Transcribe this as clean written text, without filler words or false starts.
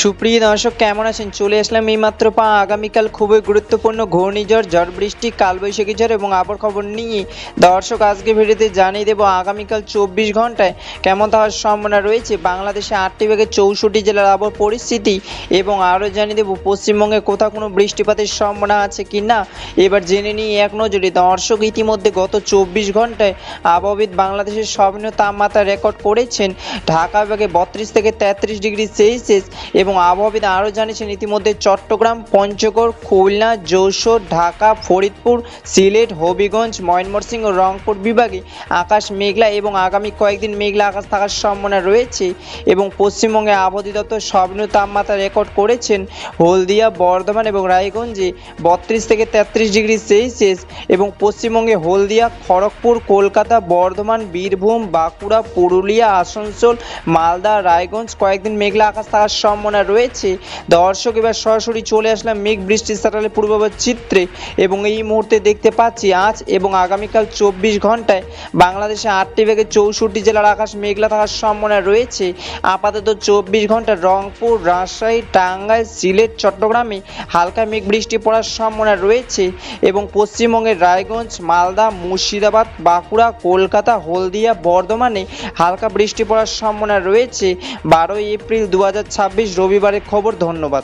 সুপ্রিয় দর্শক, কেমন আছেন? চলে আসলাম এইমাত্র আগামীকাল খুবই গুরুত্বপূর্ণ ঘূর্ণিঝড়, ঝড় বৃষ্টি, কালবৈশাখী ঝড় এবং আবহাওয়ার খবর নিয়ে দর্শক আজকে ভিডিওতে জানিয়ে দেবো আগামীকাল 24 ঘন্টায় কেমন থাকার সম্ভাবনা রয়েছে বাংলাদেশে 8টি বিভাগের 64 জেলার আবহাওয়া পরিস্থিতি, এবং আরও জানিয়ে দেবো পশ্চিমবঙ্গে কোথাও কোনো বৃষ্টিপাতের সম্ভাবনা আছে কি না। এবার জেনে নিই এক নজরে। দর্শক, ইতিমধ্যে গত 24 ঘন্টায় আবহাওয়াবিদ বাংলাদেশের সর্বনিম্ন তাপমাত্রা রেকর্ড করেছেন ঢাকা বিভাগে 32 থেকে 33 ডিগ্রি সেলসিয়াস, এবং আবহাওয়াবিদ আরও জানিয়েছেন ইতিমধ্যে চট্টগ্রাম, পঞ্চগড়, খুলনা, যশোর, ঢাকা, ফরিদপুর, সিলেট, হবিগঞ্জ, ময়মনসিংহ ও রংপুর বিভাগে আকাশ মেঘলা এবং আগামী কয়েকদিন মেঘলা আকাশ থাকার সম্ভাবনা রয়েছে। এবং পশ্চিমবঙ্গে আবহাওয়া অধিদপ্তর সর্বনিম্ন তাপমাত্রা রেকর্ড করেছেন হলদিয়া, বর্ধমান এবং রায়গঞ্জে 32 থেকে 33 ডিগ্রি সেলসিয়াস, এবং পশ্চিমবঙ্গে হলদিয়া, খড়গপুর, কলকাতা, বর্ধমান, বীরভূম, বাঁকুড়া, পুরুলিয়া, আসানসোল, মালদা, রায়গঞ্জ কয়েকদিন মেঘলা আকাশ থাকার সম্ভাবনা রয়েছে। দর্শক, এবার সরাসরি চলে আসলাম মেঘ বৃষ্টির স্যাটেলাইট পূর্বাভাস চিত্রে, এবং এই মুহূর্তে দেখতে পাচ্ছি আজ এবং আগামীকাল 24 ঘন্টায় বাংলাদেশে 8টি বিভাগের 64 জেলার আকাশ মেঘলা থাকার সম্ভাবনা রয়েছে। আপাতত 24 ঘন্টা রংপুর, রাজশাহী, টাঙ্গাইল, সিলেট, চট্টগ্রামে হালকা মেঘ বৃষ্টি পড়ার সম্ভাবনা রয়েছে, এবং পশ্চিমবঙ্গের রায়গঞ্জ, মালদা, মুর্শিদাবাদ, বাঁকুড়া, কলকাতা, হলদিয়া, বর্ধমানে হালকা বৃষ্টি পড়ার সম্ভাবনা রয়েছে। 12 এপ্রিল 2026 রবিবারের খবর। ধন্যবাদ।